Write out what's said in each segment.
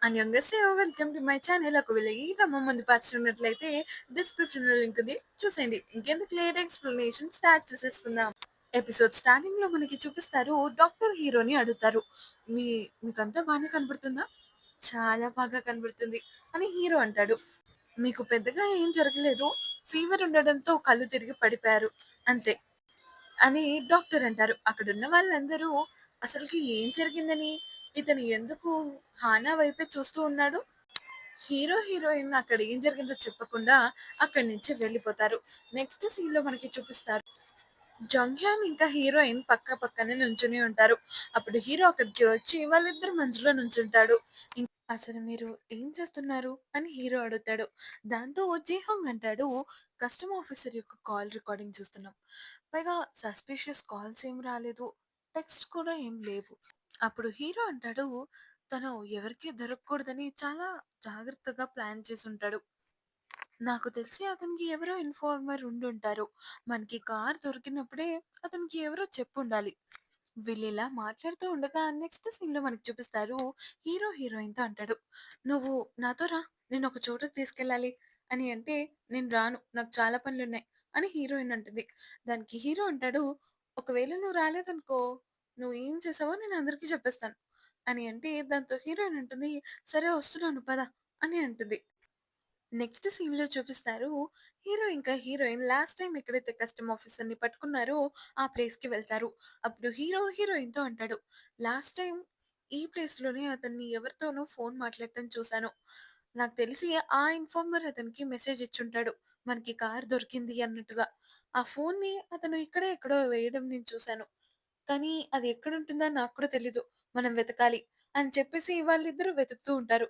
안녕하세요. Welcome to my channel. ఒకవేళ ఈ క్రమం ముందు పరిచినట్లయితే డిస్క్రిప్షన్‌లో లింక్ ఉంది. చూసేయండి. ఇంకెందుకు లేట్ ఎక్స్‌ప్లనేషన్ స్టార్ట్ చేసేసుకుందాం. ఎపిసోడ్ స్టార్టింగ్‌లో మనకి చూపిస్తారు. డాక్టర్ హీరోని అడుగుతారు. మీ మీకంతా బానే కనపడుతుందా? చాలా బాగా కనబడుతుంది అని హీరో అంటాడు. మీకు పెద్దగా ఏం జరగలేదు. ఫీవర్ ఉండడంతో కళ్ళు తిరిగి పడిపోయారు అంతే అని డాక్టర్ అంటారు. అక్కడున్న వాళ్ళందరూ అసలుకి ఏం జరిగిందని, ఇతను ఎందుకు హానా వైపే చూస్తూ ఉన్నాడు? హీరో, హీరోయిన్ అక్కడ ఏం జరిగిందో చెప్పకుండా అక్కడి నుంచి వెళ్ళిపోతారు. నెక్స్ట్ సీన్‌లో మనకి చూపిస్తారు. జంగ్యాన్ ఇంకా హీరోయిన్ పక్క పక్కనే నుంచొని ఉంటారు. అప్పుడు హీరో అక్కడికి వచ్చి వాళ్ళిద్దరి మధ్యలో నుంచుంటాడు. అసలు మీరు ఏం చేస్తున్నారు? అని హీరో అడుగుతాడు. దాంతో జేహాంగ్ అంటాడు, కస్టమ్ ఆఫీసర్ యొక్క కాల్ రికార్డింగ్ చూస్తున్నాం. పైగా సస్పిషియస్ కాల్స్ ఏం రాలేదు. టెక్స్ట్ కూడా ఏం లేవు. అప్పుడు హీరో అంటాడు, తను ఎవరికీ దొరకకూడదని చాలా జాగ్రత్తగా ప్లాన్ చేసుంటాడు. నాకు తెలిసి అతనికి ఎవరో ఇన్ఫార్మర్ ఉండుంటారు. మనకి కార్ దొరికినప్పుడే అతనికి ఎవరో చెప్పుండాలి. వీళ్ళిలా మాట్లాడుతూ ఉండగా నెక్స్ట్ సీన్‌లో మనకి చూపిస్తారు. హీరో హీరోయిన్‌తో అంటాడు, "నువ్వు నాతో రా. నిన్నొక చోటకి తీసుకెళ్ళాలి" అని అంటే, "నేను రాను. నాకు చాలా పనులున్నాయి" అని హీరోయిన్ అంటుంది. దానికి హీరో అంటాడు, "ఒకవేళ నువ్వు రాలేదనుకో, నువ్వు ఏం చేసావో నేను అందరికీ చెప్పేస్తాను" అని అంటే, దాంతో హీరోయిన్ అంటుంది, "సరే వస్తున్నాను పద" అని అంటుంది. నెక్స్ట్ సీన్‌లో చూపిస్తారు. హీరో ఇంకా హీరోయిన్ లాస్ట్ టైమ్ ఎక్కడైతే కస్టమ్ ఆఫీసర్‌ని పట్టుకున్నారో ఆ ప్లేస్‌కి వెళ్తారు. అప్పుడు హీరో హీరోయిన్‌తో అంటాడు. లాస్ట్ టైమ్ ఈ ప్లేస్‌లోనే అతన్ని ఎవరితోనో ఫోన్ మాట్లాడటం చూసాను. నాకు తెలిసి ఆ ఇన్ఫార్మర్ అతనికి మెసేజ్ ఇచ్చుంటాడు. మనకి కార్ దొరికింది అన్నట్టుగా. ఆ ఫోన్‌ని అతను ఇక్కడే ఎక్కడో వేయడం నేను చూసాను. కానీ అది ఎక్కడుంటుందో నాకు కూడా తెలీదు. మనం వెతకాలి అని చెప్పేసి వాళ్ళిద్దరూ వెతుకుతూ ఉంటారు.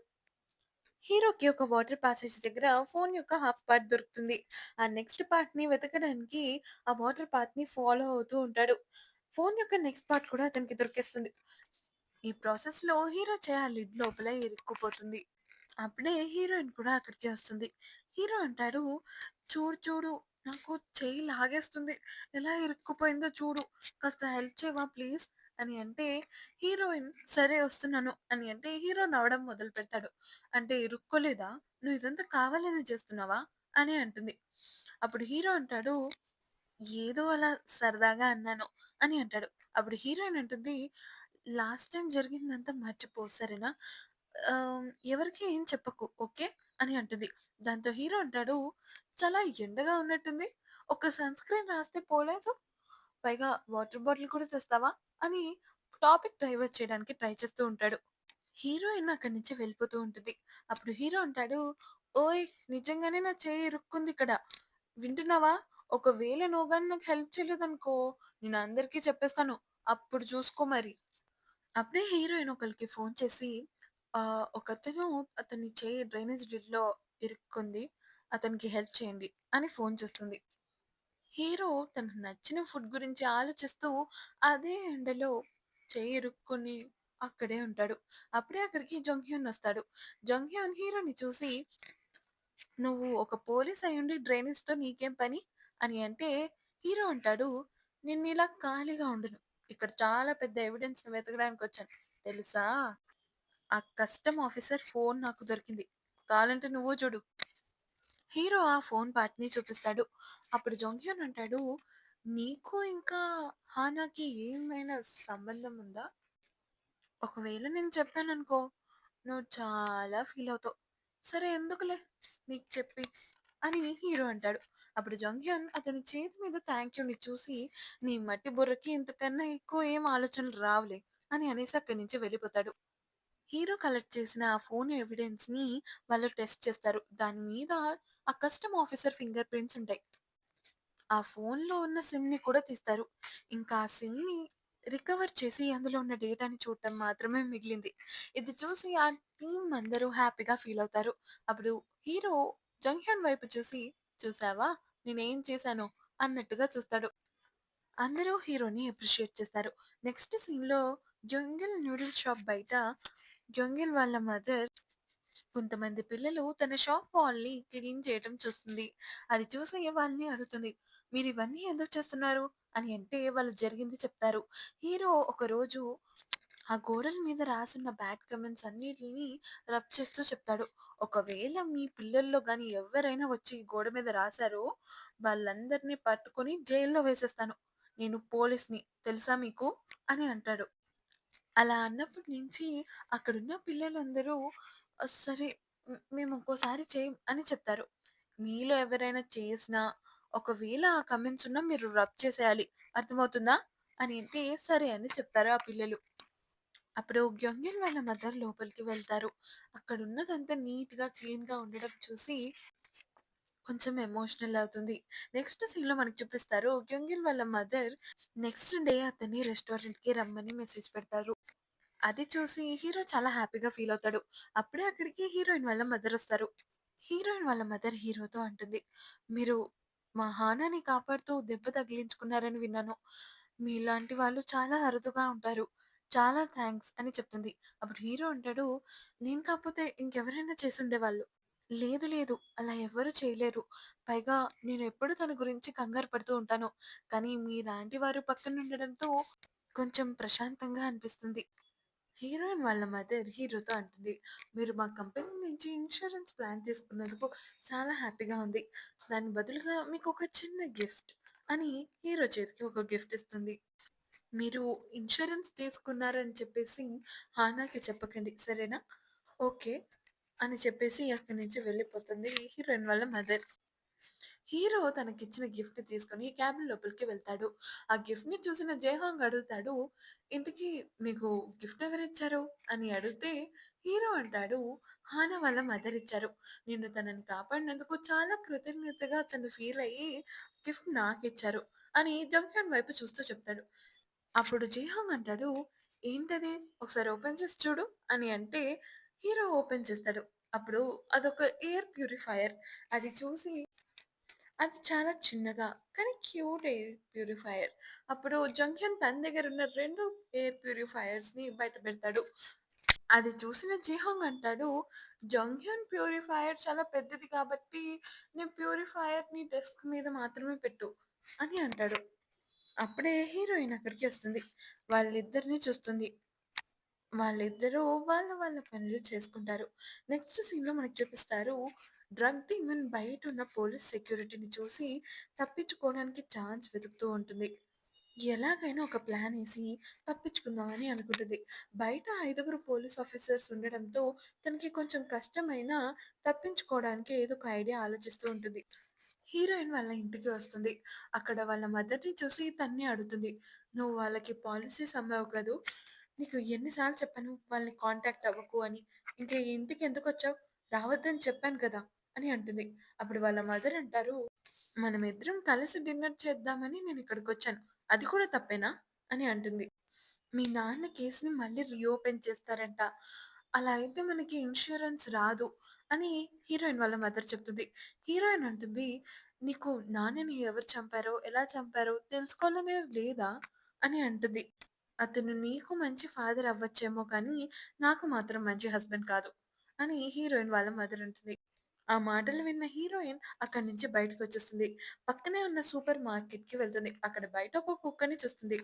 హీరోకి ఒక వాటర్ ప్యాసేజ్ దగ్గర ఫోన్ యొక్క హాఫ్ పార్ట్ దొరుకుతుంది. ఆ నెక్స్ట్ పార్ట్‌ని వెతకడానికి ఆ వాటర్ పాత్‌ని ఫాలో అవుతూ ఉంటాడు. ఫోన్ యొక్క నెక్స్ట్ పార్ట్ కూడా అతనికి దొరికేస్తుంది. ఈ ప్రాసెస్‌లో హీరో చెయ్యి ఆ లిడ్ లోపల ఇరుక్కుపోతుంది. అప్పుడే హీరోయిన్ కూడా అక్కడికే వస్తుంది. హీరో అంటాడు, "చూడు చూడు నాకు చెయ్యి లాగేస్తుంది. ఎలా ఇరుక్కుపోయిందో చూడు. కాస్త హెల్ప్ చేయవా ప్లీజ్" అని అంటే, హీరోయిన్ "సరే వస్తున్నాను" అని అంటే, హీరో నవ్వడం మొదలుపెడతాడు. అంటే "ఇరుక్కోలేదా? నువ్వు ఇదంతా కావాలని చేస్తున్నావా?" అని అంటుంది. అప్పుడు హీరో అంటాడు, "ఏదో అలా సరదాగా అన్నాను" అని అంటాడు. అప్పుడు హీరోయిన్ అంటుంది, "లాస్ట్ టైమ్ జరిగిందంతా మర్చిపో సరేనా? ఎవరికీ ఏం చెప్పకు ఓకే" అని అంటుంది. దాంతో హీరో అంటాడు, "చాలా ఎండగా ఉన్నట్టుంది. ఒక సన్ స్క్రీన్ రాస్తే పోలేదు. పైగా వాటర్ బాటిల్ కూడా తెస్తావా?" అని టాపిక్ డైవర్ట్ చేయడానికి ట్రై చేస్తూ ఉంటాడు. హీరోయిన్ అక్కడి నుంచి వెళ్ళిపోతూ ఉంటుంది. అప్పుడు హీరో అంటాడు, "ఓయ్! నిజంగానే నా చెయ్యి ఇరుక్కుందిక్కడ. వింటున్నావా? ఒకవేళ నువ్వు గాని నాకు హెల్ప్ చేయలేదనుకో, నేను అందరికీ చెప్పేస్తాను. అప్పుడు చూసుకో మరి." అప్పుడే హీరోయిన్ ఒకళ్ళకి ఫోన్ చేసి, ఒకతను అతని చెయ్యి డ్రైనేజ్ లిడ్‌లో ఇరుక్కుంది. అతనికి హెల్ప్ చేయండి అని ఫోన్ చేస్తుంది. హీరో తనకు నచ్చిన ఫుడ్ గురించి ఆలోచిస్తూ అదే ఎండలో చెయ్యి ఇరుక్కొని అక్కడే ఉంటాడు. అప్పుడే అక్కడికి జంగ్‌హ్యున్ వస్తాడు. జంగ్‌హ్యున్ హీరోని చూసి, "నువ్వు ఒక పోలీస్ అయ్యుండి డ్రైనేజ్‌తో నీకేం పని?" అని అంటే హీరో అంటాడు, "నిన్నిలా ఖాళీగా ఉండను. ఇక్కడ చాలా పెద్ద ఎవిడెన్స్‌ని వెతకడానికొచ్చాను. తెలుసా? ఆ కస్టమ్ ఆఫీసర్ ఫోన్ నాకు దొరికింది. కావాలంటే నువ్వు చూడు." హీరో ఆ ఫోన్ పార్ట్‌ని చూపిస్తాడు. అప్పుడు జంగ్‌హ్యున్ అంటాడు, "నీకు ఇంకా హానాకి ఏమైనా సంబంధం ఉందా? ఒకవేళ నేను చెప్పాననుకో, నువ్వు చాలా ఫీల్ అవుతావు. సరే ఎందుకులే నీకు చెప్పి" అని హీరో అంటాడు. అప్పుడు జంగ్‌హ్యున్ అతని చేతి మీద థాంక్ యూని చూసి, "నీ మట్టి బుర్రకి ఇంతకన్నా ఎక్కువ ఏం ఆలోచనలు రావులే" అని అనేసి అక్కడి నుంచి వెళ్ళిపోతాడు. హీరో కలెక్ట్ చేసిన ఆ ఫోన్ ఎవిడెన్స్‌ని వాళ్ళు టెస్ట్ చేస్తారు. దాని మీద ఆ కస్టమ్ ఆఫీసర్ ఫింగర్ ప్రింట్స్ ఉంటాయి. ఆ ఫోన్‌లో ఉన్న సిమ్‌ని కూడా తీస్తారు. ఇంకా ఆ సిమ్‌ని రికవర్ చేసి అందులో ఉన్న డేటాని చూడటం మాత్రమే మిగిలింది. ఇది చూసి ఆ టీమ్ అందరూ హ్యాపీగా ఫీల్ అవుతారు. అప్పుడు హీరో జంగ్‌హ్యున్ వైపు చూసి, "చూసావా నేనేం చేశానో" అన్నట్టుగా చూస్తాడు. అందరూ హీరోని అప్రిషియేట్ చేస్తారు. నెక్స్ట్ సీన్‌లో జంగిల్ నూడిల్ షాప్ బయట జంగిల్ వాళ్ళ మదర్ కొంతమంది పిల్లలు తన షాప్ వాల్‌ని క్లీన్ చేయటం చూస్తుంది. అది చూసి వాళ్ళని అడుగుతుంది. "మీరివన్నీ ఎందుకు చేస్తున్నారు?" అని అంటే వాళ్ళు జరిగింది చెప్తారు. హీరో ఒకరోజు ఆ గోడల మీద రాసున్న బ్యాడ్ కామెంట్స్ అన్నిటిని రబ్ చేస్తూ చెప్తాడు. ఒకవేళ మీ పిల్లల్లో గాని ఎవ్వరైనా వచ్చి ఈ గోడ మీద రాసారో వాళ్ళందరినీ పట్టుకొని జైల్లో వేసేస్తాను. నేను పోలీస్‌ని తెలుసా మీకు? అని అంటాడు. అలా అన్నప్పటి నుంచి అక్కడున్న పిల్లలందరూ సరే మేము ఇంకోసారి చేయం అని చెప్తారు. మీలో ఎవరైనా చేసినా ఒకవేళ ఆ కమెంట్స్ ఉన్నా మీరు రబ్ చేసేయాలి. అర్థమవుతుందా? అని అంటే సరే అని చెప్తారు ఆ పిల్లలు. అప్పుడు గ్యొంగిల్ వాళ్ళ మదర్ లోపలికి వెళ్తారు. అక్కడున్నదంతా నీట్‌గా, క్లీన్‌గా ఉండడం చూసి కొంచెం ఎమోషనల్ అవుతుంది. నెక్స్ట్ సీన్‌లో మనకు చూపిస్తారు గ్యొంగిల్ వాళ్ళ మదర్ నెక్స్ట్ డే అతన్ని రెస్టారెంట్‌కి రమ్మని మెసేజ్ పెడతారు. అది చూసి హీరో చాలా హ్యాపీగా ఫీల్ అవుతాడు. అప్పుడే అక్కడికి హీరోయిన్ వాళ్ళ మదర్ వస్తారు. హీరోయిన్ వాళ్ళ మదర్ హీరోతో అంటుంది, "మీరు మా హానాని కాపాడుతూ దెబ్బ తగిలించుకున్నారని విన్నాను. మీలాంటి వాళ్ళు చాలా అరుదుగా ఉంటారు. చాలా థాంక్స్" అని చెప్తుంది. అప్పుడు హీరో అంటాడు, "నేను కాకపోతే ఇంకెవరైనా చేసుండేవాళ్ళు." "లేదు లేదు. అలా ఎవ్వరు చేయలేరు. పైగా నేనెప్పుడు తన గురించి కంగారు పడుతూ ఉంటాను. కానీ మీలాంటి వారు పక్కనుండడంతో కొంచెం ప్రశాంతంగా అనిపిస్తుంది." హీరోయిన్ వాళ్ళ మదర్ హీరోతో అంటుంది, "మీరు మా కంపెనీ నుంచి ఇన్సూరెన్స్ ప్లాన్ తీసుకున్నందుకు చాలా హ్యాపీగా ఉంది. దాని బదులుగా మీకు ఒక చిన్న గిఫ్ట్" అని హీరో చేతికి ఒక గిఫ్ట్ ఇస్తుంది. "మీరు ఇన్సూరెన్స్ తీసుకున్నారని చెప్పేసి హానాకి చెప్పకండి సరేనా?" "ఓకే" అని చెప్పేసి అక్కడి నుంచి వెళ్ళిపోతుంది హీరోయిన్ వాళ్ళ మదర్. హీరో తనకిచ్చిన గిఫ్ట్ తీసుకొని క్యాబిన్ లోపలికి వెళ్తాడు. ఆ గిఫ్ట్‌ని చూసిన జైహాంగ్ అడుగుతాడు, "ఇంతకీ నీకు గిఫ్ట్ ఎవరిచ్చారు?" అని అడిగితే హీరో అంటాడు, "హానా వాళ్ళ మదర్ ఇచ్చారు. నేను తనని కాపాడినందుకు చాలా కృతజ్ఞతగా తను ఫీల్ అయ్యి గిఫ్ట్ నాకిచ్చారు" అని జంక్యాన్ వైపు చూస్తూ చెప్తాడు. అప్పుడు జైహాంగ్ అంటాడు, "ఏంటది? ఒకసారి ఓపెన్ చేసి చూడు" అని అంటే హీరో ఓపెన్ చేస్తాడు. అప్పుడు అదొక ఎయిర్ ప్యూరిఫైయర్. అది చూసి అది చాలా చిన్నగా కానీ క్యూట్ ఎయిర్ ప్యూరిఫైయర్. అప్పుడు జంక్షన్ తన దగ్గరున్న 2 ఎయిర్ ప్యూరిఫైయర్స్‌ని బయట పెడతాడు. అది చూసిన జీహోంగ్ అంటాడు, "జంక్షన్ ప్యూరిఫైయర్ చాలా పెద్దది కాబట్టి నీ ప్యూరిఫైయర్‌ని డెస్క్ మీద మాత్రమే పెట్టు" అని అంటాడు. అప్పుడే హీరోయిన్ అక్కడికి వస్తుంది. వాళ్ళిద్దరిని చూస్తుంది. వాళ్ళిద్దరూ వాళ్ళ వాళ్ళ పనులు చేసుకుంటారు. నెక్స్ట్ సీన్‌లో మనకు చూపిస్తారు. డ్రగ్ డీమన్ బయటున్న పోలీస్ సెక్యూరిటీని చూసి తప్పించుకోవడానికి ఛాన్స్ వెతుకుతూ ఉంటుంది. ఎలాగైనా ఒక ప్లానేసి తప్పించుకుందామని అనుకుంటుంది. బయట 5గురు పోలీస్ ఆఫీసర్స్ ఉండడంతో తనకి కొంచెం కష్టమైనా తప్పించుకోవడానికి ఏదో ఒక ఐడియా ఆలోచిస్తూ ఉంటుంది. హీరోయిన్ వాళ్ళ ఇంటికి వస్తుంది. అక్కడ వాళ్ళ మదర్‌ని చూసి తన్నే అడుగుతుంది. "నువ్వు వాళ్ళకి పాలిసీస్ అమ్మావు కదూ! నీకు ఎన్ని సార్లు చెప్పాను వాళ్ళని కాంటాక్ట్ అవ్వకు అని. ఇంకా ఈ ఇంటికి ఎందుకొచ్చావు? రావద్దని చెప్పాను కదా!" అని అంటుంది. అప్పుడు వాళ్ళ మదర్ అంటారు, "మనమిద్దరం కలిసి డిన్నర్ చేద్దామని నేనిక్కడికొచ్చాను. అది కూడా తప్పేనా?" అని అంటుంది. "మీ నాన్న కేస్‌ని మళ్ళీ రీఓపెన్ చేస్తారంట. అలా అయితే మనకి ఇన్స్యూరెన్స్ రాదు" అని హీరోయిన్ వాళ్ళ మదర్ చెప్తుంది. హీరోయిన్ అంటుంది, "నీకు నాన్నని ఎవరు చంపారో, ఎలా చంపారో తెలుసుకోవాలనే లేదా?" అని అంటుంది. "అతను నీకు మంచి ఫాదర్ అవ్వచ్చేమో కానీ, నాకు మాత్రం మంచి హస్బెండ్ కాదు" అని హీరోయిన్ వాళ్ళ మదర్ అంటుంది. ఆ మాటలు విన్న హీరోయిన్ అక్కడి నుంచి బయటకొచ్చేస్తుంది. పక్కనే ఉన్న సూపర్ మార్కెట్‌కి వెళ్తుంది. అక్కడ బయట ఒక కుక్కని చూస్తుంది.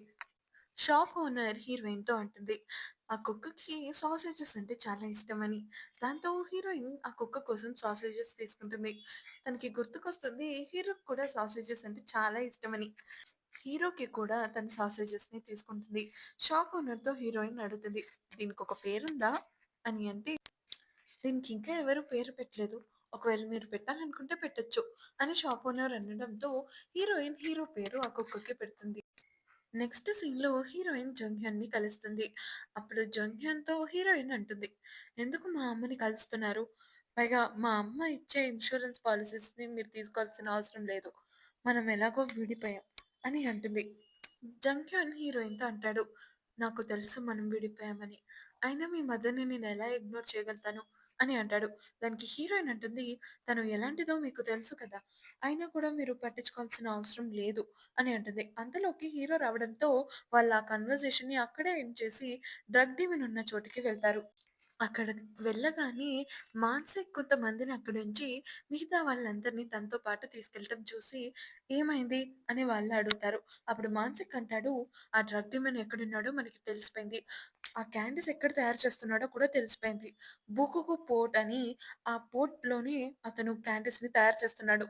షాప్ ఓనర్ హీరోయిన్‌తో అంటుంది, ఆ కుక్కకి సాసేజెస్ అంటే చాలా ఇష్టమని. దాంతో హీరోయిన్ ఆ కుక్క కోసం సాసేజెస్ తీసుకుంటుంది. తనకి గుర్తుకొస్తుంది హీరోకి కూడా సాసేజెస్ అంటే చాలా ఇష్టమని. హీరోకి కూడా తను సాసేజెస్‌ని తీసుకుంటుంది. షాప్ ఓనర్‌తో హీరోయిన్ అడుగుతుంది, "దీనికొక పేరుందా?" అని అంటే, "దీనికి ఇంకా ఎవరు పేరు పెట్టలేదు. ఒకవేళ మీరు పెట్టాలనుకుంటే పెట్టొచ్చు" అని షాప్ ఓనర్ అనడంతో హీరోయిన్ హీరో పేరు ఆ కుక్కకి పెడుతుంది. నెక్స్ట్ సీన్‌లో హీరోయిన్ జంగ్‌హ్యన్‌ని కలుస్తుంది. అప్పుడు జంగ్‌హ్యన్‌తో హీరోయిన్ అంటుంది, "ఎందుకు మా అమ్మని కలుస్తున్నారు? పైగా మా అమ్మ ఇచ్చే ఇన్స్యూరెన్స్ పాలిసీస్‌ని మీరు తీసుకోవాల్సిన అవసరం లేదు. మనం ఎలాగో విడిపోయాం" అని అంటుంది. జంగ్‌హ్యన్ హీరోయిన్‌తో అంటాడు, "నాకు తెలుసు మనం విడిపోయామని. అయినా మీ మదర్‌ని నేనెలా ఇగ్నోర్ చేయగలుగుతాను" అని అంటాడు. దానికి హీరోయిన్ అంటుంది, "తను ఎలాంటిదో మీకు తెలుసు కదా! అయినా కూడా మీరు పట్టించుకోవాల్సిన అవసరం లేదు" అని అంటుంది. అంతలోకి హీరో రావడంతో వాళ్ళు ఆ కన్వర్జేషన్‌ని అక్కడే ఎండ్ చేసి డ్రగ్ డీమన్ ఉన్న చోటికి వెళ్తారు. అక్కడ వెళ్ళగానే మానసిక్ కొంతమందిని అక్కడుంచి మిగతా వాళ్ళందరినీ తనతో పాటు తీసుకెళ్ళటం చూసి, "ఏమైంది?" అని వాళ్ళు అడుగుతారు. అప్పుడు మానసిక్ అంటాడు, "ఆ డ్రగ్ డీమన్ ఎక్కడున్నాడో మనకి తెలిసిపోయింది. ఆ క్యాండీస్ ఎక్కడ తయారు చేస్తున్నాడో కూడా తెలిసిపోయింది. బుకుకు పోర్ట్ అని ఆ పోర్ట్‌లోనే అతను క్యాండీస్‌ని తయారు చేస్తున్నాడు."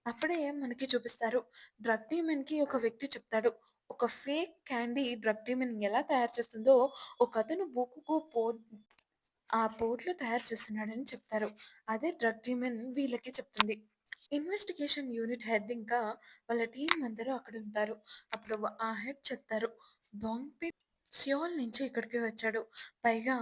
అప్పుడే మనకి చూపిస్తారు. డ్రగ్ డీమన్‌కి ఒక వ్యక్తి చెప్తాడు. ఒక ఫేక్ క్యాండీ డ్రగ్ డీమన్ ఎలా తయారు చేస్తుందో ఒకతను బుకుకు పోర్ట్ ఆ పోర్ట్‌లో తయారు చేస్తున్నాడని చెప్తారు. అదే డ్రగ్ డీమన్ వీళ్ళకి చెప్తుంది. ఇన్వెస్టిగేషన్ యూనిట్ హెడ్ ఇంకా వాళ్ళ టీమ్ అందరూ అక్కడుంటారు. అప్పుడు ఆ హెడ్ చెప్తారు. బాంగ్‌పిన్ సియోల్ నుంచి ఇక్కడికి వచ్చాడు. పైగా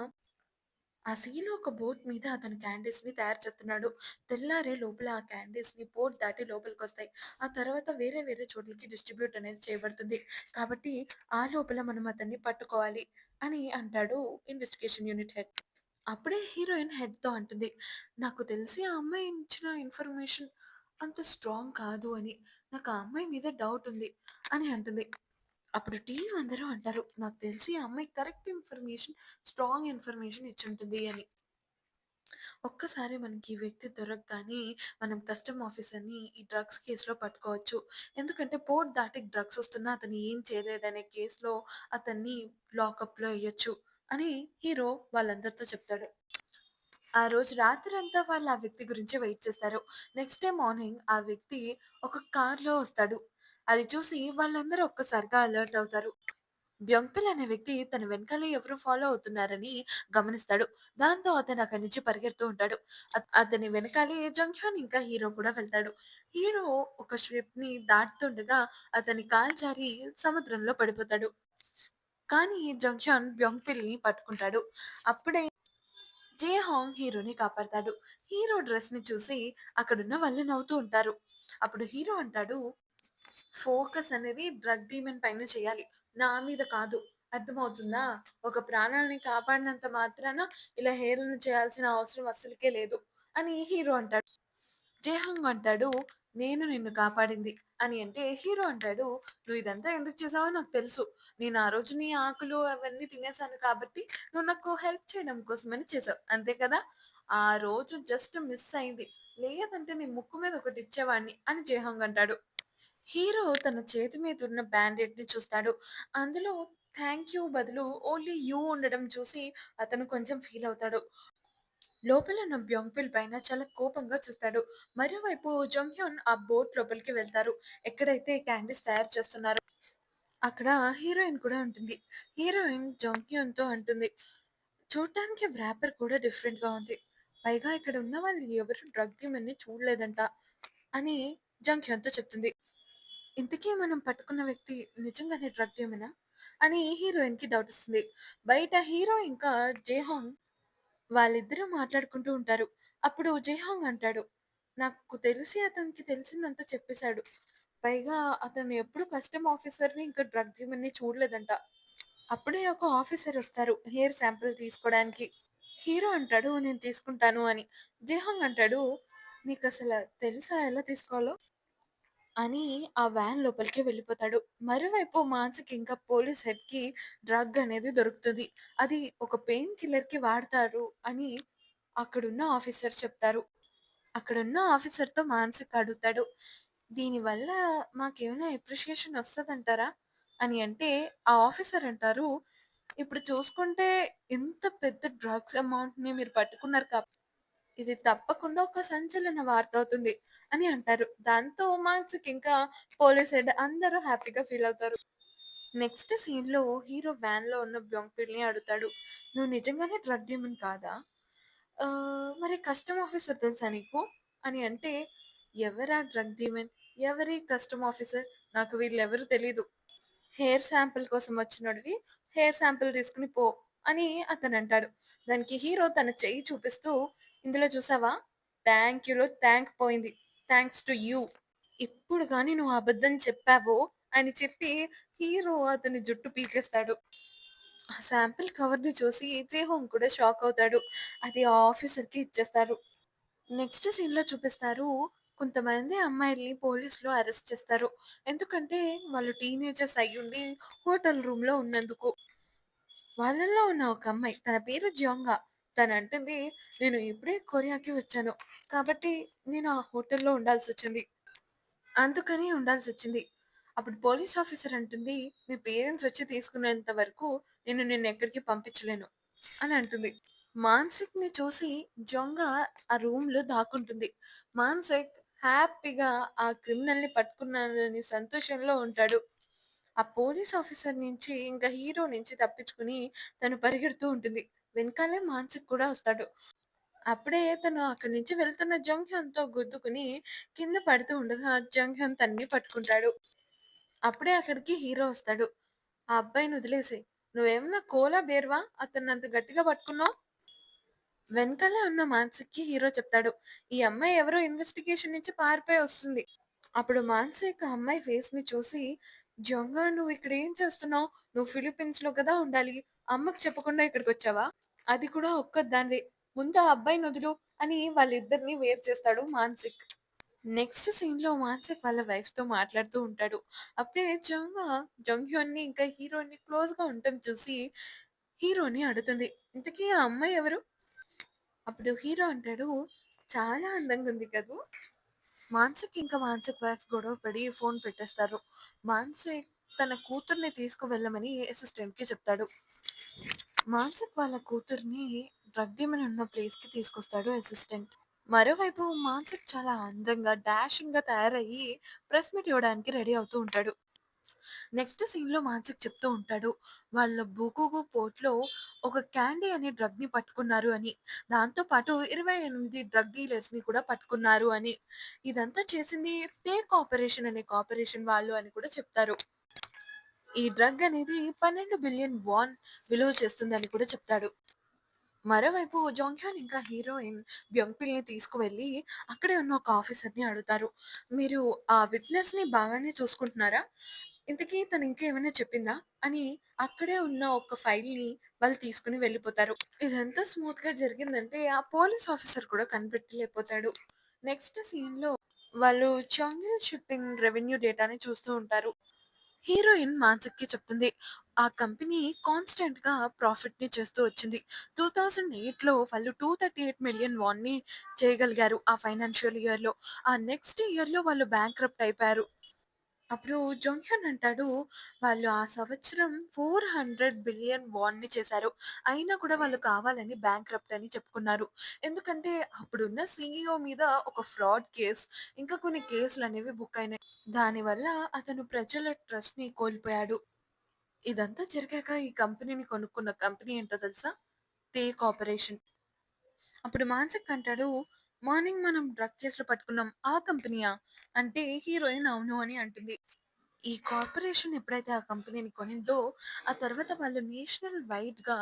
ఆ సీలో ఒక బోట్ మీద అతను క్యాండీస్‌ని తయారు చేస్తున్నాడు. తెల్లారే లోపల ఆ క్యాండీస్‌ని పోర్ట్ దాటి లోపలికొస్తాయి. ఆ తర్వాత వేరే వేరే చోట్లకి డిస్ట్రిబ్యూట్ అనేది చేయబడుతుంది. కాబట్టి ఆ లోపల మనం అతన్ని పట్టుకోవాలి అని అంటాడు ఇన్వెస్టిగేషన్ యూనిట్ హెడ్. అప్పుడే హీరోయిన్ హెడ్‌తో అంటుంది. నాకు తెలిసి ఆ అమ్మాయి ఇచ్చిన ఇన్ఫర్మేషన్ అంత స్ట్రాంగ్ కాదు అని. నాకు ఆ అమ్మాయి మీద డౌట్ ఉంది అని అంటుంది. అప్పుడు టీమ్ అందరూ అంటారు. నాకు తెలిసి ఆ అమ్మాయి కరెక్ట్ ఇన్ఫర్మేషన్, స్ట్రాంగ్ ఇన్ఫర్మేషన్ ఇచ్చుంటది అని. ఒక్కసారి మనకి ఈ వ్యక్తి దొరకగానే మనం కస్టమ్ ఆఫీసర్‌ని ఈ డ్రగ్స్ కేస్‌లో పట్టుకోవచ్చు. ఎందుకంటే పోర్ట్ దాటి డ్రగ్స్ వస్తున్నా అతను ఏం చేయలేడనే కేస్‌లో అతన్ని లాకప్‌లో ఎయొచ్చు అని హీరో వాళ్ళందరితో చెప్తాడు. ఆ రోజు రాత్రంతా వాళ్ళు ఆ వ్యక్తి గురించి వెయిట్ చేస్తారు. నెక్స్ట్ డే మార్నింగ్ ఆ వ్యక్తి ఒక కార్‌లో వస్తాడు. అది చూసి వాళ్ళందరూ ఒక్కసారిగా అలర్ట్ అవుతారు. బ్యోంగ్‌పిల్ అనే వ్యక్తి తన వెనకాలే ఎవరో ఫాలో అవుతున్నారని గమనిస్తాడు. దాంతో అతను అక్కడి నుంచి పరిగెడుతూ ఉంటాడు. అతని వెనకాలే జంగ్‌హ్యోన్ ఇంకా హీరో కూడా వెళ్తాడు. హీరో ఒక షిప్‌ని దాటుతుండగా అతని కాలు జారి సముద్రంలో పడిపోతాడు. కానీ జంగ్‌హ్యోన్ బ్యోంగ్‌పిల్‌ని పట్టుకుంటాడు. అప్పుడే జే హాంగ్ హీరోని కాపాడతాడు. హీరో డ్రెస్‌ని చూసి అక్కడున్న వాళ్ళు నవ్వుతూ ఉంటారు. అప్పుడు హీరో అంటాడు, "ఫోకస్ అనేది డ్రగ్ డీమన్ పైన చేయాలి. నా మీద కాదు. అర్థమవుతుందా? ఒక ప్రాణాల్ని కాపాడినంత మాత్రాన ఇలా హేళన చేయాల్సిన అవసరం అస్సలకే లేదు" అని హీరో అంటాడు. జేహంగ్ అంటాడు, "నేను నిన్ను కాపాడింది" అని అంటే, హీరో అంటాడు, "నువ్వు ఇదంతా ఎందుకు చేసావో నాకు తెలుసు. నేను ఆ రోజు నీ ఆకులు అవన్నీ తినేసాను కాబట్టి, నువ్వు నాకు హెల్ప్ చేయడం కోసమని చేసావు. అంతే కదా! ఆ రోజు జస్ట్ మిస్ అయింది. లేదంటే నీ ముక్కు మీద ఒకటి ఇచ్చేవాడిని" అని జేహంగ్ అంటాడు. హీరో తన చేతి మీద ఉన్న బ్యాండేడ్‌ని చూస్తాడు. అందులో థాంక్ యూ బదులు ఓన్లీ యూ ఉండడం చూసి అతను కొంచెం ఫీల్ అవుతాడు. లోపల ఉన్న బ్యోంగ్‌పిల్ పైన చాలా కోపంగా చూస్తాడు. మరోవైపు జంగ్‌హ్యోన్ ఆ బోట్ లోపలికి వెళ్తారు. ఎక్కడైతే క్యాండీస్ తయారు చేస్తున్నారో అక్కడ హీరోయిన్ కూడా ఉంటుంది. హీరోయిన్ జంగ్‌హ్యోన్‌తో అంటుంది, "చూడటానికి వ్రాపర్ కూడా డిఫరెంట్‌గా ఉంది. పైగా ఇక్కడ ఉన్న వాళ్ళు ఎవరు డ్రగ్ డీమన్‌ని చూడలేదంట" అని జంగ్‌హ్యోన్‌తో చెప్తుంది. ఇంతకీ మనం పట్టుకున్న వ్యక్తి నిజంగానే డ్రగ్ డీమనా? అని హీరోయిన్‌కి డౌటొస్తుంది. బయట హీరో ఇంకా జేహాంగ్ వాళ్ళిద్దరూ మాట్లాడుకుంటూ ఉంటారు. అప్పుడు జైహాంగ్ అంటాడు, "నాకు తెలిసి అతనికి తెలిసిందంతా చెప్పేసాడు. పైగా అతను ఎప్పుడు కస్టమ్ ఆఫీసర్‌ని ఇంకా డ్రగ్ డీమన్‌ని చూడలేదంట." అప్పుడే ఒక ఆఫీసర్ వస్తారు హెయిర్ శాంపిల్ తీసుకోవడానికి. హీరో అంటాడు, "నేను తీసుకుంటాను" అని. జైహాంగ్ అంటాడు, "నీకసల తెలుసా ఎలా తీసుకోవాలో?" అని ఆ వ్యాన్ లోపలికి వెళ్ళిపోతాడు. మరోవైపు మానసిక్ ఇంకా పోలీస్ హెడ్‌కి డ్రగ్ అనేది దొరుకుతది. అది ఒక పెయిన్ కిల్లర్‌కి వాడతారు అని అక్కడున్న ఆఫీసర్ చెప్తారు. అక్కడున్న ఆఫీసర్‌తో మానసిక్ అడుగుతాడు. "దీనివల్ల మాకేమైనా అప్రిషియేషన్ ఒస్తదంటారా?" అని అంటే ఆ ఆఫీసర్ అంటారు, "ఇప్పుడు చూసుకుంటే ఇంత పెద్ద డ్రగ్స్ అమౌంట్‌ని మీరు పట్టుకున్నారు ఇది తప్పకుండా ఒక సంచలన వార్త అవుతుంది" అని అంటారు. దాంతో మానసిక్ ఇంకా పోలీస్ హెడ్ అందరూ హ్యాపీగా ఫీల్ అవుతారు. నెక్స్ట్ సీన్‌లో హీరో వ్యాన్‌లో ఉన్న బ్యోంగ్‌పిల్‌ని అడుగుతాడు, "నువ్వు నిజంగానే డ్రగ్ డీమన్ కాదా? మరి కస్టమ్ ఆఫీసర్ తెలుసా నీకు?" అని అంటే, "ఎవరా drug demon? Every custom officer? నాకు వీళ్ళెవరు తెలీదు. హెయిర్ శాంపిల్ కోసం వచ్చినోడివి హెయిర్ శాంపిల్ తీసుకొని పో" అని అతనంటాడు. దానికి హీరో తన చెయ్యి చూపిస్తూ, "ఇందులో చూసావా? థాంక్ యూలో థాంక్ పోయింది. Thanks to you. ఇప్పుడు గాని నువ్వు అబద్ధం చెప్పావో" అని చెప్పి హీరో అతని జుట్టు పీకేస్తాడు. ఆ శాంపిల్ కవర్‌ని చూసి జేహోంగ్ కూడా షాక్ అవుతాడు. అది ఆ ఆఫీసర్‌కి ఇచ్చేస్తారు. నెక్స్ట్ సీన్‌లో చూపిస్తారు. కొంతమంది అమ్మాయిల్ని పోలీసులు అరెస్ట్ చేస్తారు. ఎందుకంటే వాళ్ళు టీనేజర్స్ అయ్యుండి హోటల్ రూమ్‌లో ఉన్నందుకు. వాళ్ళలో ఉన్న ఒక అమ్మాయి తన పేరు జియాంగా. తనంటుంది, "నేను ఇప్పుడే కొరియాకి వచ్చాను. కాబట్టి నేను ఆ హోటల్‌లో ఉండాల్సొచ్చింది. అందుకని ఉండాల్సొచ్చింది." అప్పుడు పోలీస్ ఆఫీసర్ అంటుంది, "మీ పేరెంట్స్ వచ్చి తీసుకునేంత వరకు నేను నిన్నెక్కడికి పంపించలేను" అని అంటుంది. మానసిక్‌ని చూసి జొంగ ఆ రూమ్‌లో దాక్కుంటుంది. మానసిక్ హ్యాపీగా ఆ క్రిమినల్‌ని పట్టుకున్నానని సంతోషంలో ఉంటాడు. ఆ పోలీస్ ఆఫీసర్ నుంచి ఇంకా హీరో నుంచి తప్పించుకొని తను పరిగెడుతూ ఉంటుంది. వెనకాలే మానసిక్ కూడా వస్తాడు. అప్పుడే తను అక్కడి నుంచి వెళ్తున్న జంగ్‌హ్యన్‌తో గుద్దుకుని కింద పడుతూ ఉండగా జంగ్‌హ్యన్ తనని పట్టుకుంటాడు. అప్పుడే అక్కడికి హీరో వస్తాడు. "ఆ అబ్బాయిని వదిలేసేయి. నువ్వేమన్నా కోలా, బేర్వా అతన్నంత గట్టిగా పట్టుకున్నావు?" వెనకాలే ఉన్న మానసిక్‌కి హీరో చెప్తాడు. ఈ అమ్మాయి ఎవరో ఇన్వెస్టిగేషన్ నుంచి పారిపోయి వస్తుంది. అప్పుడు మానసిక్ ఆ అమ్మాయి ఫేస్‌ని చూసి, "జొంగా నువ్వు ఇక్కడ ఏం చేస్తున్నావు? నువ్వు ఫిలిప్పీన్స్‌లో కదా ఉండాలి. అమ్మకి చెప్పకుండా ఇక్కడికొచ్చావా? అది కూడా ఒక్కదానివే. ముందు ఆ అబ్బాయిని వదులు" అని వాళ్ళిద్దరిని వేరు చేస్తాడు మానసిక్. నెక్స్ట్ సీన్‌లో మానసిక్ వాళ్ళ వైఫ్‌తో మాట్లాడుతూ ఉంటాడు. అప్పుడే జంగ్‌హ్యన్ని ఇంకా హీరోని క్లోజ్‌గా ఉండటం చూసి హీరోని అడుగుతుంది. "ఇంతకీ ఆ అమ్మాయి ఎవరు?" అప్పుడు హీరో అంటాడు, "చాలా అందంగా ఉంది కదూ!" మానసిక్ వైఫ్ గొడవ పడి ఫోన్ పెట్టేస్తారు. మానసిక్ తన కూతుర్ని తీసుకువెళ్ళమని అసిస్టెంట్‌కి చెప్తాడు. మానసిక్ వాళ్ళ కూతుర్ని డ్రగ్ డీమన్ ఉన్న ప్లేస్‌కి తీసుకొస్తాడు అసిస్టెంట్. మరోవైపు మానసిక్ చాలా అందంగా, డాషింగ్‌గా తయారయ్యి ప్రెస్ మీట్ ఇవ్వడానికి రెడీ అవుతూ ఉంటాడు. నెక్స్ట్ సీన్‌లో మానసిక్ చెప్తూ ఉంటాడు. వాళ్ళ బుగుగు పోర్ట్‌లో ఒక క్యాండీ అనే డ్రగ్‌ని పట్టుకున్నారు అని. దాంతో పాటు 28 డ్రగ్ డీలర్స్‌ని కూడా పట్టుకున్నారు అని. ఇదంతా చేసింది టేక్ ఆపరేషన్ అనే కార్పొరేషన్ వాళ్ళు అని కూడా చెప్తారు. ఈ డ్రగ్ అనేది 12 బిలియన్ వాన్ విలువ చేస్తుందని కూడా చెప్తాడు. మరోవైపు జోంగ్‌హ్యాన్ ఇంకా హీరోయిన్ బ్యోంగ్‌పిల్‌ని తీసుకువెళ్ళి అక్కడే ఉన్న ఒక ఆఫీసర్‌ని అడుగుతారు. "మీరు ఆ విట్నెస్‌ని బాగానే చూసుకుంటున్నారా? ఇంతకీ తను ఇంకా ఏమైనా చెప్పిందా?" అని అక్కడే ఉన్న ఒక ఫైల్‌ని వాళ్ళు తీసుకొని వెళ్ళిపోతారు. ఇదెంత స్మూత్‌గా జరిగిందంటే ఆ పోలీస్ ఆఫీసర్ కూడా కనిపెట్టలేకపోతాడు. నెక్స్ట్ సీన్‌లో వాళ్ళు చంగిల్ షిప్పింగ్ రెవెన్యూ డేటాని చూస్తూ ఉంటారు. హీరోయిన్ మాన్సిక్‌కి చెప్తుంది. ఆ కంపెనీ కాన్స్టెంట్‌గా ప్రాఫిట్‌ని చేస్తూ వచ్చింది. 2008లో వాళ్ళు 238,000,000 వాన్‌ని చేయగలిగారు ఆ ఫైనాన్షియల్ ఇయర్‌లో. ఆ నెక్స్ట్ ఇయర్‌లో వాళ్ళు బ్యాంక్రప్ట్ అయిపోయారు. అప్పుడు జొంగ్‌హ్యన్ అంటాడు, వాళ్ళు ఆ సంవత్సరం 400 బిలియన్ వాన్‌ని చేశారు. అయినా కూడా వాళ్ళు కావాలని బ్యాంక్రప్ట్ అని చెప్పుకున్నారు. ఎందుకంటే అప్పుడున్న సీఈఓ మీద ఒక ఫ్రాడ్ కేస్, ఇంకా కొన్ని కేసులనేవి బుక్ అయినాయి. దానివల్ల అతను ప్రజల ట్రస్ట్‌ని కోల్పోయాడు. ఇదంతా జరిగాక ఈ కంపెనీని కొనుక్కున్న కంపెనీ ఏంటో తెలుసా? తే కార్పొరేషన్. అప్పుడు మానసిక్ అంటాడు, "మార్నింగ్ మనం డ్రగ్ కేస్‌లో పట్టుకున్నాం ఆ కంపెనీయా?" అంటే హీరోయిన్ అవును అని అంటుంది. ఈ కార్పొరేషన్ ఎప్పుడైతే ఆ కంపెనీని కొనిందో, ఆ తర్వాత వాళ్ళు నేషనల్ వైడ్‌గా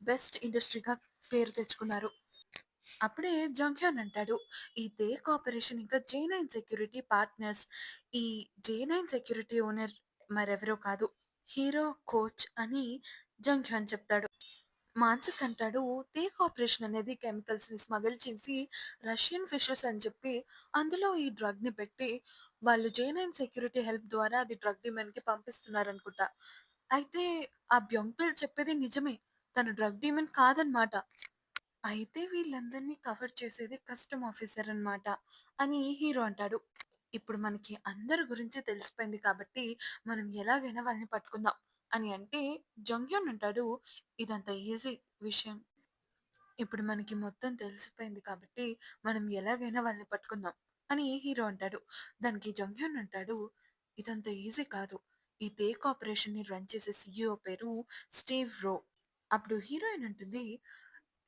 బెస్ట్ ఇండస్ట్రీగా పేరు తెచ్చుకున్నారు. అప్పుడే జంక్యాన్ అంటాడు, "ఈ దే కార్పొరేషన్ ఇంకా జే9 సెక్యూరిటీ పార్ట్నర్స్. ఈ జే9 సెక్యూరిటీ ఓనర్ మరెవరో కాదు, హీరో కోచ్" అని జంక్యాన్ చెప్తాడు. మాన్సిక్ అంటాడు, "తే కార్పొరేషన్ అనేది కెమికల్స్‌ని స్మగుల్ చేసి రష్యన్ ఫిషెస్ అని చెప్పి అందులో ఈ డ్రగ్‌ని పెట్టి వాళ్ళు జే9 సెక్యూరిటీ హెల్ప్ ద్వారా అది డ్రగ్ డీమన్‌కి పంపిస్తున్నారనుకుంటా. అయితే ఆ బ్యోంగ్‌పిల్ చెప్పేది నిజమే. తను డ్రగ్ డీమన్ కాదనమాట. అయితే వీళ్ళందరినీ కవర్ చేసేది కస్టమ్ ఆఫీసర్ అన్నమాట" అని హీరో అంటాడు. ఇప్పుడు మనకి అందరి గురించి తెలిసిపోయింది కాబట్టి మనం ఎలాగైనా వాళ్ళని పట్టుకుందాం అని అంటే జంగ్యాన్ అంటాడు, "ఇదంత ఈజీ విషయం. ఇప్పుడు మనకి మొత్తం తెలిసిపోయింది కాబట్టి మనం ఎలాగైనా వాళ్ళని పట్టుకుందాం" అని హీరో అంటాడు. దానికి జంగ్యాన్ అంటాడు, "ఇదంత ఈజీ కాదు. ఈ టేక్ ఆపరేషన్‌ని రన్ చేసే సీఈఓ పేరు స్టీవ్ రో." అప్పుడు హీరోయిన్ అంటుంది,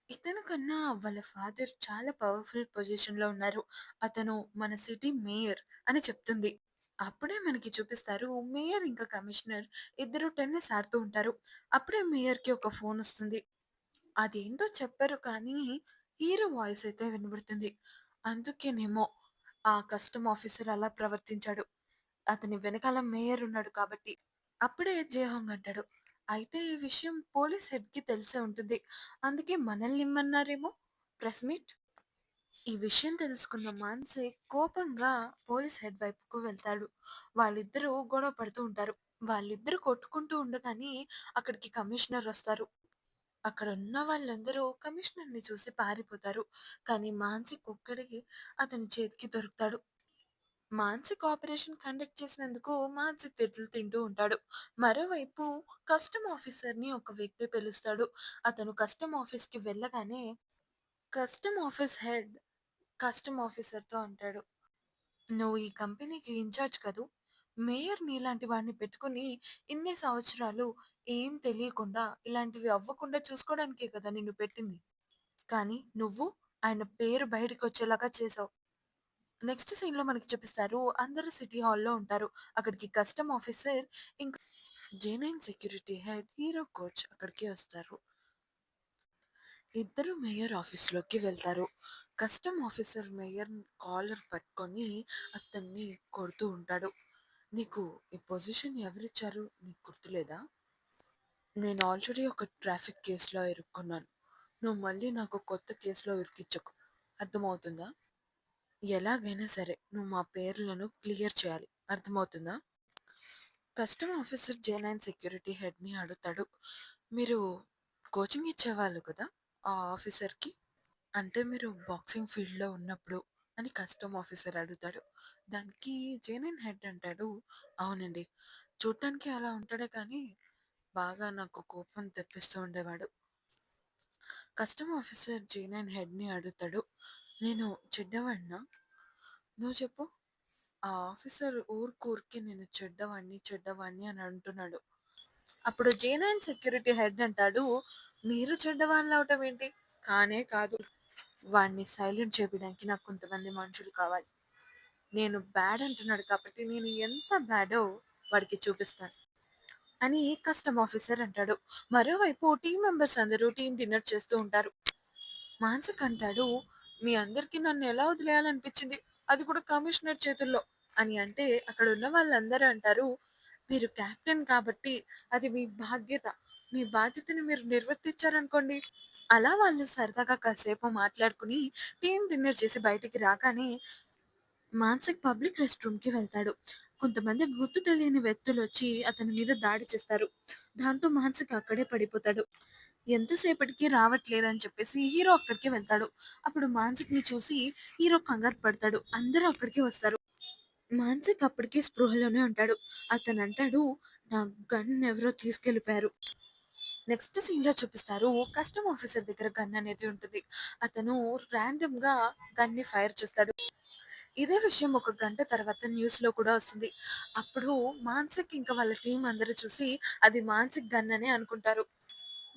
"ఇతను కన్నా వాళ్ళ ఫాదర్ చాలా పవర్‌ఫుల్ పొజిషన్‌లో ఉన్నారు. అతను మన సిటీ మేయర్" అని చెప్తుంది. అప్పుడే మనకి చూపిస్తారు మేయర్ ఇంకా కమిషనర్ ఇద్దరు టెన్నిస్ ఆడుతూ ఉంటారు. అప్పుడే మేయర్‌కి ఒక ఫోన్ వస్తుంది. అదేంటో చెప్పరు కానీ హీరో వాయిస్ అయితే వినబడుతుంది. అందుకేనేమో ఆ కస్టమ్ ఆఫీసర్ అలా ప్రవర్తించాడు. అతని వెనకాల మేయర్ ఉన్నాడు కాబట్టి. అప్పుడే జేహాంగ్ అంటాడు, "అయితే ఈ విషయం పోలీస్ హెడ్‌కి తెలిసే ఉంటుంది. అందుకే మనల్ని ఇమ్మన్నారేమో ప్రెస్ మీట్." ఈ విషయం తెలుసుకున్న మాన్సే కోపంగా పోలీస్ హెడ్ వైపుకు వెళ్తాడు. వాళ్ళిద్దరూ గొడవ పడుతూ ఉంటారు. వాళ్ళిద్దరూ కొట్టుకుంటూ ఉండగానే అక్కడికి కమిషనర్ వస్తారు. అక్కడ ఉన్న వాళ్ళందరూ కమిషనర్‌ని చూసి పారిపోతారు. కానీ మాన్సిక్ ఒక్కడే అతని చేతికి దొరుకుతాడు. మానసిక్ ఆపరేషన్ కండక్ట్ చేసినందుకు మానసిక్ తిట్లు తింటూ ఉంటాడు. మరోవైపు కస్టమ్ ఆఫీసర్‌ని ఒక వ్యక్తి పిలుస్తాడు. అతను కస్టమ్ ఆఫీస్‌కి వెళ్ళగానే కస్టమ్ ఆఫీస్ హెడ్ కస్టమ్ ఆఫీసర్‌తో అంటాడు. "నువ్వు ఈ కంపెనీకి ఇన్‌చార్జ్ కదూ! మేయర్ నీలాంటి వాడిని పెట్టుకొని ఇన్ని సంవత్సరాలు ఏం తెలియకుండా, ఇలాంటివి అవ్వకుండా చూసుకోవడానికే కదా నిన్ను పెట్టింది. కానీ నువ్వు ఆయన పేరు బయటకొచ్చేలాగా చేశావు." నెక్స్ట్ సీన్‌లో మనకి చూపిస్తారు. అందరూ సిటీ హాల్‌లో ఉంటారు. అక్కడికి కస్టమ్ ఆఫీసర్ ఇంకా జే9 సెక్యూరిటీ హెడ్, హీరో కోచ్ అక్కడికి వస్తారు. ఇద్దరు మేయర్ ఆఫీస్‌లోకి వెళ్తారు. కస్టమ్ ఆఫీసర్ మేయర్ కాలర్ పట్టుకొని అతన్ని కొడుతూ ఉంటాడు. "నీకు ఈ పొజిషన్ ఎవరిచ్చారు? నీకు గుర్తులేదా? నేను ఆల్రెడీ ఒక ట్రాఫిక్ కేస్‌లో ఇరుక్కున్నాను. నువ్వు మళ్ళీ నాకు కొత్త కేస్‌లో ఇరికించకు. అర్థమవుతుందా? ఎలాగైనా సరే నువ్వు మా పేర్లను క్లియర్ చేయాలి. అర్థమవుతుందా?" కస్టమ్ ఆఫీసర్ జే9 సెక్యూరిటీ హెడ్‌ని అడుగుతాడు. "మీరు కోచింగ్ ఇచ్చేవాళ్ళు కదా! ఆ ఆఫీసర్‌కి? అంటే మీరు బాక్సింగ్ ఫీల్డ్‌లో ఉన్నప్పుడు" అని కస్టమ్ ఆఫీసర్ అడుగుతాడు. దానికి జే9 హెడ్ అంటాడు, "అవునండి. చూడటానికి అలా ఉంటాడే కానీ బాగా నాకు కోపం తెప్పిస్తూ ఉండేవాడు." కస్టమ్ ఆఫీసర్ జే9 హెడ్‌ని అడుగుతాడు, "నేను చెడ్డవాడినా? నువ్వు చెప్పు." ఆ ఆఫీసర్ ఊరికూరికే నేను చెడ్డవాడిని, చెడ్డవాడిని అని అంటున్నాడు. అప్పుడు జే9 సెక్యూరిటీ హెడ్ అంటాడు, "మీరు చెడ్డవాళ్ళవటం ఏంటి? కానే కాదు. వాడిని సైలెంట్ చేపియడానికి నాకు కొంతమంది మనుషులు కావాలి. నేను బ్యాడ్ అంటున్నాడు కాబట్టి నేను ఎంత బ్యాడో వాడికి చూపిస్తాను." అని కస్టమ్ ఆఫీసర్ అంటాడు. మరోవైపు టీమ్ మెంబర్స్ అందరూ టీమ్ డిన్నర్ చేస్తూ ఉంటారు. మానసిక్ అంటాడు, "మీ అందరికీ నన్ను ఎలా వదిలేయాలనిపించింది? అది కూడా కమిషనర్ చేతుల్లో" అని అంటే అక్కడ ఉన్న వాళ్ళందరూ అంటారు, "మీరు కెప్టెన్ కాబట్టి అది మీ బాధ్యత. మీ బాధ్యతని మీరు నిర్వర్తించారనుకోండి." అలా వాళ్ళు సరదాగా కాసేపు మాట్లాడుకుని టీమ్ డిన్నర్ చేసి బయటికి రాగానే మానసిక్ పబ్లిక్ రెస్ట్ రూమ్‌కి వెళ్తాడు. కొంతమంది గుర్తు తెలియని వ్యక్తులొచ్చి అతని మీద దాడి చేస్తారు. దాంతో మానసిక్ అక్కడే పడిపోతాడు. ఎంతసేపటికి రావట్లేదని చెప్పేసి హీరో అక్కడికి వెళ్తాడు. అప్పుడు మానసిక్‌ని చూసి హీరో కంగారు పడతాడు. అందరూ అక్కడికి వస్తారు. మానసిక్ అప్పటికి స్పృహలోనే ఉంటాడు. అతనంటాడు, "నా గన్ ఎవరో తీసుకెళ్ళిపోయారు." నెక్స్ట్ సీన్‌లో చూపిస్తారు. కస్టమ్ ఆఫీసర్ దగ్గర గన్ అనేది ఉంటుంది. అతను ర్యాండమ్‌గా గన్‌ని ఫైర్ చేస్తాడు. ఇదే విషయం ఒక గంట తర్వాత న్యూస్‌లో కూడా వస్తుంది. అప్పుడు మానసిక్ ఇంకా వాళ్ళ టీమ్ అందరూ చూసి అది మానసిక్ గన్ అని అనుకుంటారు.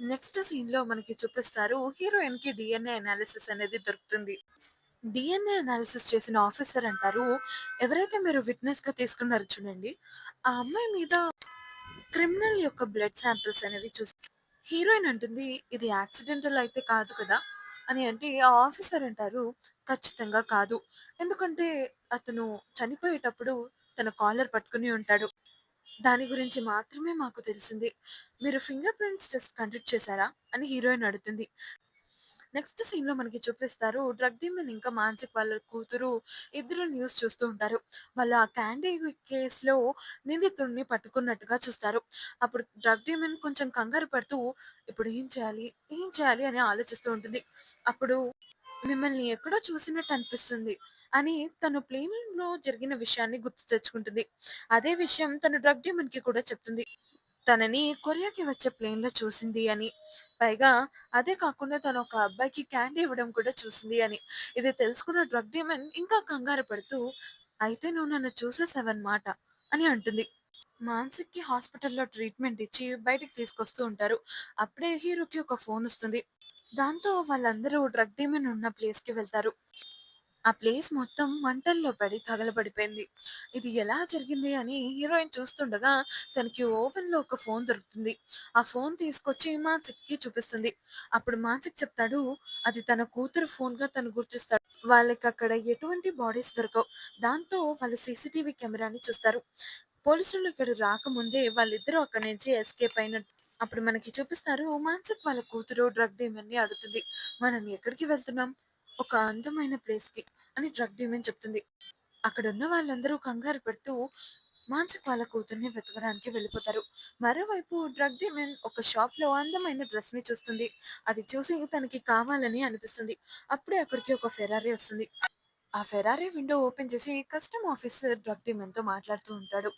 నెక్స్ట్ సీన్‌లో మనకి చూపిస్తారు. హీరోయిన్‌కి డీఎన్ఏ అనాలిసిస్ అనేది దొరుకుతుంది. డీఎన్ఏ అనాలిసిస్ చేసిన ఆఫీసర్ అంటారు, "ఎవరైతే మీరు విట్‌నెస్‌గా తీసుకున్నారో చూడండి, ఆ అమ్మాయి మీద క్రిమినల్ యొక్క బ్లడ్ శాంపిల్స్ అనేవి హీరోయిన్ అంటుంది, "ఇది యాక్సిడెంటల్ అయితే కాదు కదా!" అని అంటే ఆ ఆఫీసర్ అంటారు, "ఖచ్చితంగా కాదు. ఎందుకంటే అతను చనిపోయేటప్పుడు తన కాలర్ పట్టుకొని ఉంటాడు. దాని గురించి మాత్రమే మాకు తెలిసింది. మీరు ఫింగర్ ప్రింట్స్ టెస్ట్ కండక్ట్ చేశారా?" అని హీరోయిన్ అడుగుతుంది. నెక్స్ట్ సీన్‌లో మనకి చూపిస్తారు. డ్రగ్ డీమన్ ఇంకా మానసిక్ వాళ్ళ కూతురు ఇద్దరు న్యూస్ చూస్తూ ఉంటారు. వాళ్ళు ఆ క్యాండీ కేస్‌లో నిందితుడిని పట్టుకున్నట్టుగా చూస్తారు. అప్పుడు డ్రగ్ డీమన్ కొంచెం కంగారు పడుతూ ఇప్పుడు ఏం చేయాలి? ఏం చేయాలి? అని ఆలోచిస్తూ ఉంటుంది. అప్పుడు మిమ్మల్ని ఎక్కడో చూసినట్టు అనిపిస్తుంది అని తను ప్లేన్‌లో జరిగిన విషయాన్ని గుర్తు తెచ్చుకుంటుంది. అదే విషయం తను డ్రగ్ డీమన్‌కి కూడా చెప్తుంది. తనని కొరియాకి వచ్చే ప్లేన్‌లో చూసింది అని. పైగా అదే కాకుండా తను ఒక అబ్బాయికి క్యాండీ ఇవ్వడం కూడా చూసింది అని. ఇది తెలుసుకున్న డ్రగ్ డీమన్ ఇంకా కంగారు పడుతూ, "అయితే నువ్వు నన్ను చూసేసావన్నమాట" అని అంటుంది. మానసిక్‌కి హాస్పిటల్‌లో ట్రీట్మెంట్ ఇచ్చి బయటికి తీసుకొస్తూ ఉంటారు. అప్పుడే హీరోకి ఒక ఫోన్ వస్తుంది. దాంతో వాళ్ళందరూ డ్రగ్ డీమన్ ఉన్న ప్లేస్‌కి వెళ్తారు. ఆ ప్లేస్ మొత్తం మంటల్లో పడి తగలబడిపోయింది. ఇది ఎలా జరిగింది అని హీరోయిన్ చూస్తుండగా తనకి ఓవెన్‌లో ఒక ఫోన్ దొరుకుతుంది. ఆ ఫోన్ తీసుకొచ్చి మానసిక్‌కి చూపిస్తుంది. అప్పుడు మానసిక్ చెప్తాడు, అది తన కూతురు ఫోన్‌గా తను గుర్తిస్తాడు. వాళ్ళకక్కడ ఎటువంటి బాడీస్ దొరకవు. దాంతో వాళ్ళు సీసీటీవీ కెమెరాని చూస్తారు. పోలీసులు ఇక్కడ రాకముందే వాళ్ళిద్దరూ అక్కడి నుంచి ఎస్కేప్ అయినట్టు. అప్పుడు మనకి చూపిస్తారు. మానసిక్ వాళ్ళ కూతురు డ్రగ్ డీమన్‌ని అడుగుతుంది. "మనం ఎక్కడికి వెళ్తున్నాం?" "ఒక అందమైన ప్లేస్‌కి" అని డ్రగ్ డీమన్ చెప్తుంది. అక్కడున్న వాళ్ళందరూ కంగారు పడుతూ మాన్సిక్ వాళ్ళ కూతుర్ని వెతకడానికి వెళ్ళిపోతారు. మరోవైపు డ్రగ్ డీమన్ ఒక షాప్‌లో అందమైన డ్రెస్‌ని చూస్తుంది. అది చూసి తనకి కావాలని అనిపిస్తుంది. అప్పుడే అక్కడికి ఒక ఫెరారీ వస్తుంది. ఆ ఫెరారీ విండో ఓపెన్ చేసి కస్టమ్ ఆఫీసర్ డ్రగ్ డీమన్‌తో మాట్లాడుతూ ఉంటాడు.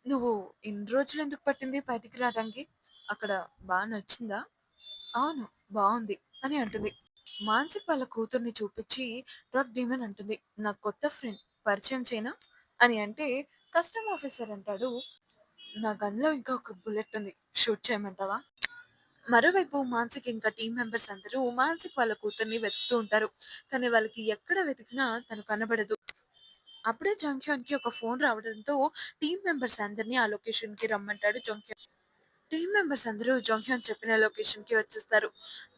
"నువ్వు ఇన్ని రోజులు ఎందుకు పట్టింది బయటికి రావడానికి? అక్కడ నచ్చిందా?" "అవును, బావుంది" అని అంటుంది. మాన్సిక్ వాళ్ళ కూతుర్ని చూపించి డ్రగ్ డీమన్ అంటుంది, "నా కొత్త ఫ్రెండ్ పరిచయం చేయనా?" అని అంటే కస్టమ్ ఆఫీసర్ అంటాడు, "నా గన్‌లో ఇంకా ఒక బుల్లెట్ ఉంది. షూట్ చేయమంటావా?" మరోవైపు మాన్సిక్ ఇంకా టీమ్ మెంబర్స్ అందరూ మాన్సిక్ వాళ్ళ కూతుర్ని వెతుకుతూ ఉంటారు. కానీ వాళ్ళకి ఎక్కడ వెతికినా తను కనబడదు. అప్పుడే జంక్యాన్‌కి ఒక ఫోన్ రావడంతో టీమ్ మెంబర్స్ అందరిని ఆ లొకేషన్‌కి రమ్మంటాడు జంక్యాన్. టీమ్ మెంబర్స్ అందరూ జంక్యాన్ చెప్పిన లొకేషన్‌కి వచ్చేస్తారు.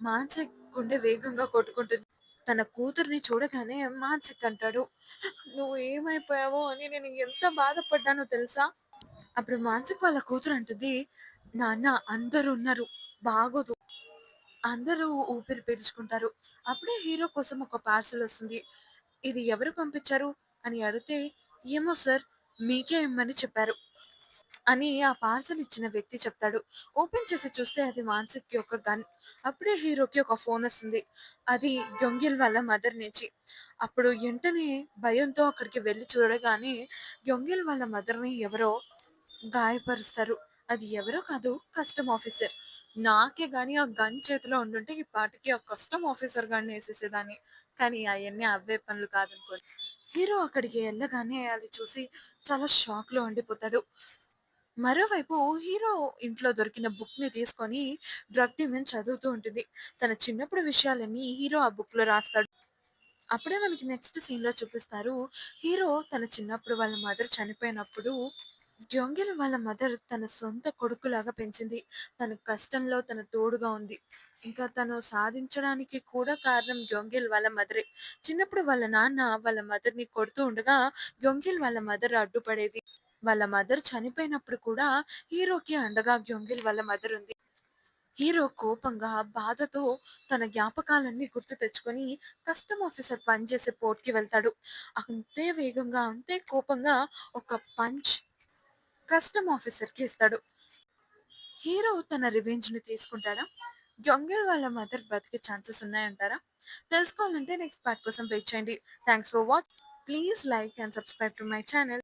మాన్సిక్ గుండె వేగంగా కొట్టుకుంటుంది. తన కూతుర్ని చూడగానే మాన్సిక్ అంటాడు, "నువ్వు ఏమైపోయావో అని నేను ఎంత బాధపడ్డానో తెలుసా?" అప్పుడు మాన్సిక్ వాళ్ళ కూతురు అంటుంది, "నాన్న అందరూ ఉన్నారు. బాగోదు." అందరూ ఊపిరి పీల్చుకుంటారు. అప్పుడే హీరో కోసం ఒక పార్సెల్ వస్తుంది. "ఇది ఎవరు పంపించారు?" అని అడిగితే, "ఏమో సార్, మీకే ఇమ్మని చెప్పారు" అని ఆ పార్సెల్ ఇచ్చిన వ్యక్తి చెప్తాడు. ఓపెన్ చేసి చూస్తే అది మాన్సిక్‌కి ఒక గన్. అప్పుడే హీరోకి ఒక ఫోన్ వస్తుంది. అది గ్యొంగిల్ వాళ్ళ మదర్ నుంచి. అప్పుడు ఎంటనే భయంతో అక్కడికి వెళ్లి చూడగానే గ్యొంగిల్ వాళ్ళ మదర్‌ని ఎవరో గాయపరుస్తారు. అది ఎవరో కాదు, కస్టమ్ ఆఫీసర్. నాకే గాని ఆ గన్ చేతిలో ఉండుంటే ఈ పాటికి ఆ కస్టమ్ ఆఫీసర్ గాడిని ఏసేసేదాన్ని. కానీ అయన్నీ అవ్వే పనులు కాదనుకోండి. హీరో అక్కడికి ఎళ్ళగానే అది చూసి చాలా షాక్‌లో ఉండిపోతాడు. మరోవైపు హీరో ఇంట్లో దొరికిన బుక్‌ని తీసుకొని డ్రగ్ డీమన్ చదువుతూ ఉంటుంది. తన చిన్నప్పుడు విషయాలన్నీ హీరో ఆ బుక్‌లో రాస్తాడు. అప్పుడే మనకి నెక్స్ట్ సీన్‌లో చూపిస్తారు. హీరో తన చిన్నప్పుడు వాళ్ళ మదర్ చనిపోయినప్పుడు జొంగిల్ వాళ్ళ మదర్ తన సొంత కొడుకులాగా పెంచింది. తన కష్టంలో తన తోడుగా ఉంది. ఇంకా తను సాధించడానికి కూడా కారణం గ్యొంగిల్ వాళ్ళ మదరే. చిన్నప్పుడు వాళ్ళ నాన్న వాళ్ళ మదర్‌ని కొడుతూ ఉండగా, గ్యొంగిల్ వాళ్ళ మదర్ అడ్డుపడేది. వాళ్ళ మదర్ చనిపోయినప్పుడు కూడా హీరోకి అండగా గ్యొంగిల్ వాళ్ళ మదర్ ఉంది. హీరో కోపంగా, బాధతో తన జ్ఞాపకాలన్నీ గుర్తు తెచ్చుకొని కస్టమ్ ఆఫీసర్ పనిచేసే పోర్ట్‌కి వెళ్తాడు. అంతే వేగంగా, అంతే కోపంగా ఒక పంచ్ కస్టమ్ ఆఫీసర్‌కి ఇస్తాడు. హీరో తన రివెంజ్‌ని తీసుకుంటాడా? జంగిల్ వాళ్ళ మదర్ బతికే ఛాన్సెస్ ఉన్నాయంటారా? తెలుసుకోవాలంటే నెక్స్ట్ పార్ట్ కోసం వెయిట్ చేయండి. Thanks for watching. Please like and subscribe to my channel.